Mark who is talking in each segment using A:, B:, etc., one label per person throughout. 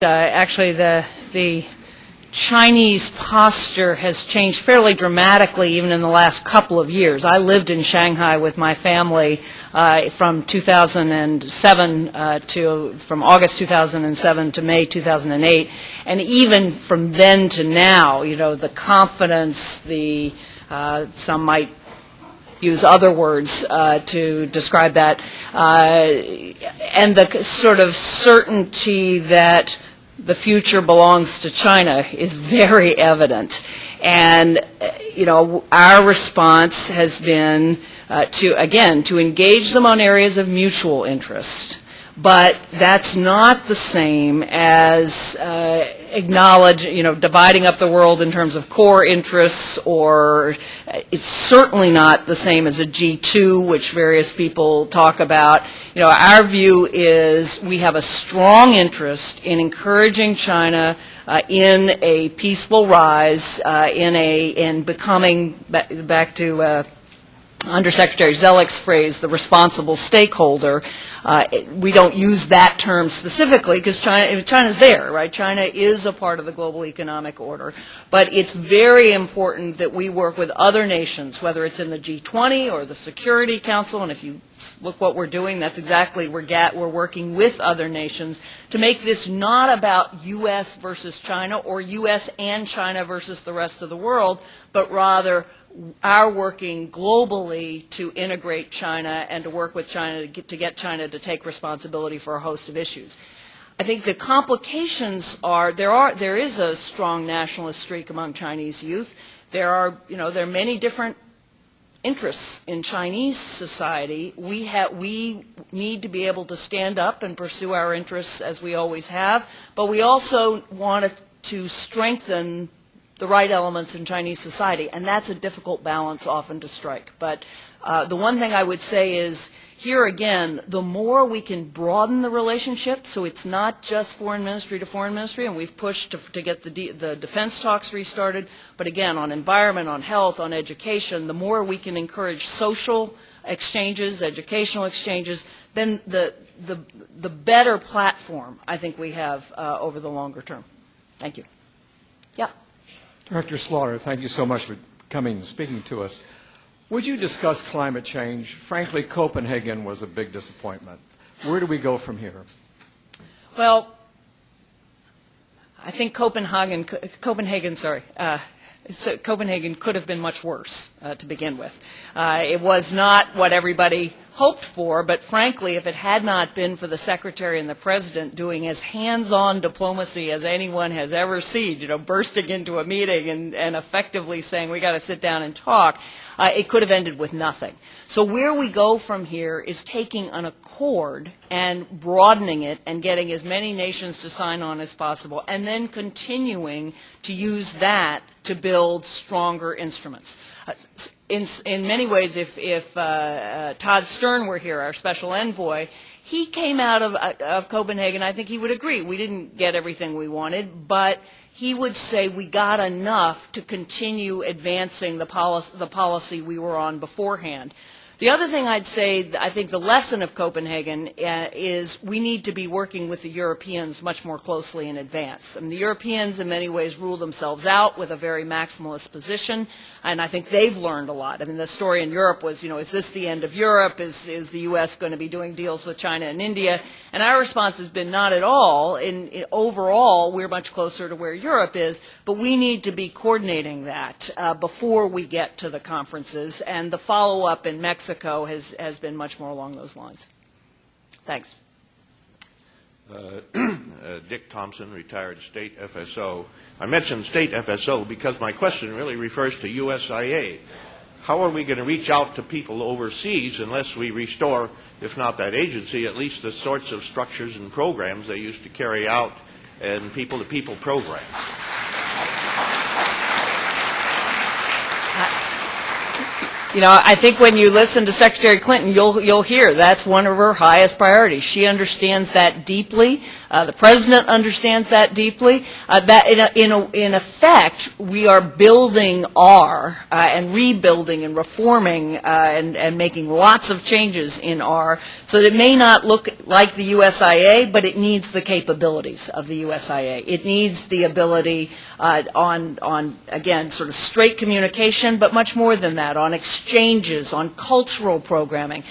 A: Actually, the Chinese posture has changed fairly dramatically even in the last couple of years. I lived in Shanghai with my family from 2007 from August 2007 to May 2008, and even from then to now, you know, the confidence, some might use other words to describe that, and the sort of certainty that the future belongs to China is very evident. And, you know, our response has been to engage them on areas of mutual interest. But that's not the same as dividing up the world in terms of core interests, or it's certainly not the same as a G2, which various people talk about. You know, our view is we have a strong interest in encouraging China in a peaceful rise, in becoming, back to Undersecretary Zellick's phrase, the responsible stakeholder. We don't use that term specifically because China's there, right? China is a part of the global economic order. But it's very important that we work with other nations, whether it's in the G20 or the Security Council. And if you look what we're doing, that's exactly we're working with other nations to make this not about U.S. versus China or U.S. and China versus the rest of the world, but rather our working globally to integrate China and to work with China to get China to take responsibility for a host of issues. I think the complications are there is a strong nationalist streak among Chinese youth. There are many different interests in Chinese society. We need to be able to stand up and pursue our interests as we always have, but we also want to strengthen the right elements in Chinese society, and that's a difficult balance often to strike. But the one thing I would say is, here again, the more we can broaden the relationship, so it's not just foreign ministry to foreign ministry, and we've pushed to get the defense talks restarted, but again, on environment, on health, on education, the more we can encourage social exchanges, educational exchanges, then the better platform I think we have over the longer term. Thank you. Yeah.
B: Director Slaughter, thank you so much for coming and speaking to us. Would you discuss climate change? Frankly, Copenhagen was a big disappointment. Where do we go from here?
A: Well, I think Copenhagen could have been much worse to begin with. It was not what everybody hoped for, but frankly, if it had not been for the Secretary and the President doing as hands-on diplomacy as anyone has ever seen, you know, bursting into a meeting and effectively saying, we got to sit down and talk, it could have ended with nothing. So where we go from here is taking an accord and broadening it and getting as many nations to sign on as possible, and then continuing to use that to build stronger instruments. In many ways, if Todd Stern were here, our special envoy, he came out of Copenhagen, I think he would agree. We didn't get everything we wanted, but he would say we got enough to continue advancing the policy we were on beforehand. The other thing I'd say, I think the lesson of Copenhagen is we need to be working with the Europeans much more closely in advance. I mean, the Europeans in many ways rule themselves out with a very maximalist position, and I think they've learned a lot. I mean, the story in Europe was, you know, is this the end of Europe? Is the U.S. going to be doing deals with China and India? And our response has been not at all. Overall, we're much closer to where Europe is, but we need to be coordinating that before we get to the conferences, and the follow-up in Mexico has been much more along those lines. Thanks.
C: Dick Thompson, retired state FSO. I mentioned state FSO because my question really refers to USIA. How are we going to reach out to people overseas unless we restore, if not that agency, at least the sorts of structures and programs they used to carry out and people-to-people programs?
A: I think when you listen to Secretary Clinton, you'll hear that's one of her highest priorities. She understands that deeply. The President understands that deeply. That in effect, we are building and rebuilding and reforming and making lots of changes in so that it may not look like the USIA, but it needs the capabilities of the USIA. It needs the ability on again, sort of straight communication, but much more than that, on exchanges, on cultural programming.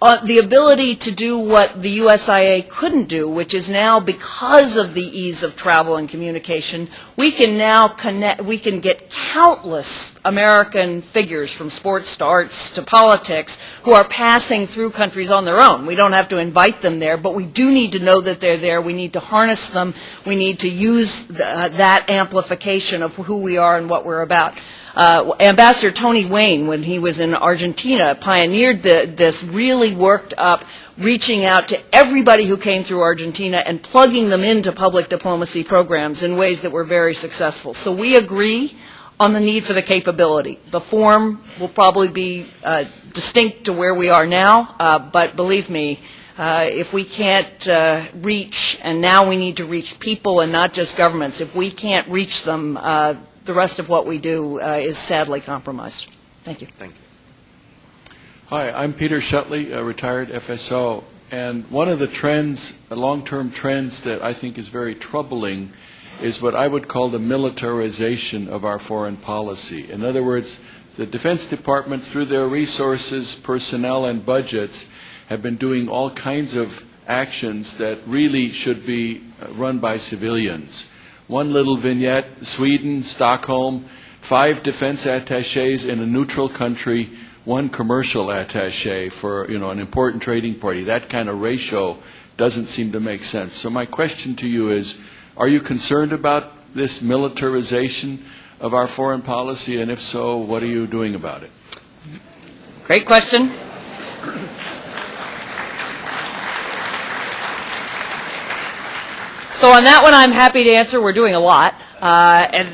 A: The ability to do what the USIA couldn't do, which is now, because of the ease of travel and communication, we can now we can get countless American figures, from sports to arts to politics, who are passing through countries on their own. We don't have to invite them there, but we do need to know that they're there. We need to harness them. We need to use that amplification of who we are and what we're about. Ambassador Tony Wayne, when he was in Argentina, pioneered this, really worked up, reaching out to everybody who came through Argentina and plugging them into public diplomacy programs in ways that were very successful. So we agree on the need for the capability. The form will probably be distinct to where we are now, but believe me, if we can't reach, and now we need to reach people and not just governments, if we can't reach them, the rest of what we do is sadly compromised. Thank you.
C: Thank you.
D: Hi, I'm Peter Shutley, a retired FSO, and one of the trends, the long-term trends that I think is very troubling is what I would call the militarization of our foreign policy. In other words, the Defense Department, through their resources, personnel, and budgets, have been doing all kinds of actions that really should be run by civilians. One little vignette: Sweden, Stockholm, 5 defense attaches in a neutral country, 1 commercial attaché for an important trading party. That kind of ratio doesn't seem to make sense. So my question to you is, are you concerned about this militarization of our foreign policy, and if so, what are you doing about it?
A: Great question. So on that one, I'm happy to answer. We're doing a lot, and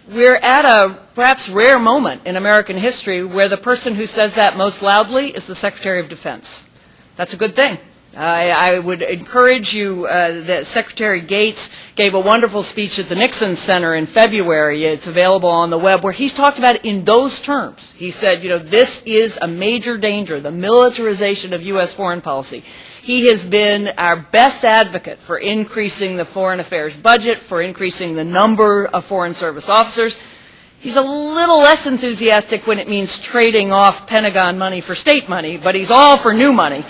A: we're at a perhaps rare moment in American history where the person who says that most loudly is the Secretary of Defense. That's a good thing. I would encourage you, that Secretary Gates gave a wonderful speech at the Nixon Center in February. It's available on the web, where he's talked about it in those terms. He said, this is a major danger, the militarization of U.S. foreign policy. He has been our best advocate for increasing the foreign affairs budget, for increasing the number of foreign service officers. He's a little less enthusiastic when it means trading off Pentagon money for state money, but he's all for new money.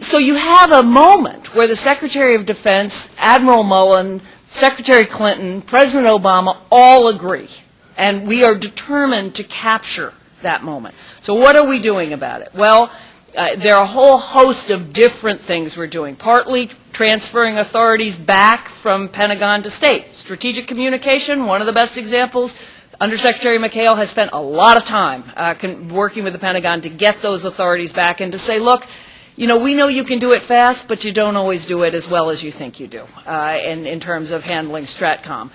A: So you have a moment where the Secretary of Defense, Admiral Mullen, Secretary Clinton, President Obama all agree, and we are determined to capture that moment. So what are we doing about it? Well, there are a whole host of different things we're doing, partly transferring authorities back from Pentagon to state. Strategic communication, one of the best examples. Undersecretary McHale has spent a lot of time working with the Pentagon to get those authorities back and to say, look, we know you can do it fast, but you don't always do it as well as you think you do in terms of handling STRATCOM.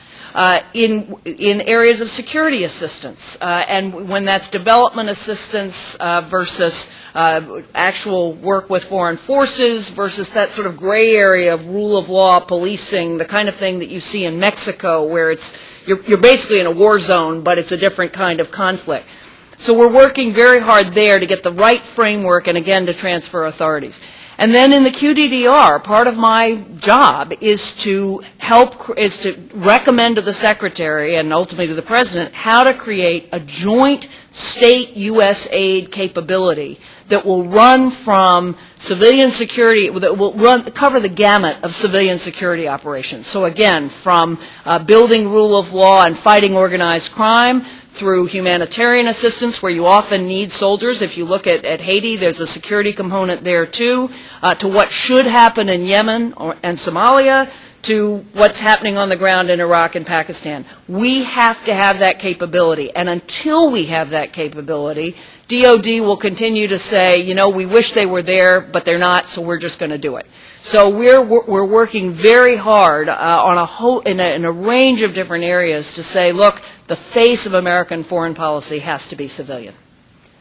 A: In areas of security assistance, and when that's development assistance versus actual work with foreign forces versus that sort of gray area of rule of law policing, the kind of thing that you see in Mexico, where you're basically in a war zone, but it's a different kind of conflict. So we're working very hard there to get the right framework and, again, to transfer authorities. And then in the QDDR, part of my job is to recommend to the Secretary and ultimately to the President how to create a joint state U.S. aid capability that will run from civilian security, that will cover the gamut of civilian security operations. So again, from building rule of law and fighting organized crime, through humanitarian assistance, where you often need soldiers. If you look at Haiti, there's a security component there too, to what should happen in Yemen and Somalia, to what's happening on the ground in Iraq and Pakistan. We have to have that capability, and until we have that capability, DOD will continue to say, you know, we wish they were there, but they're not, so we're just going to do it. So we're working very hard on in a range of different areas to say, look, the face of American foreign policy has to be civilian.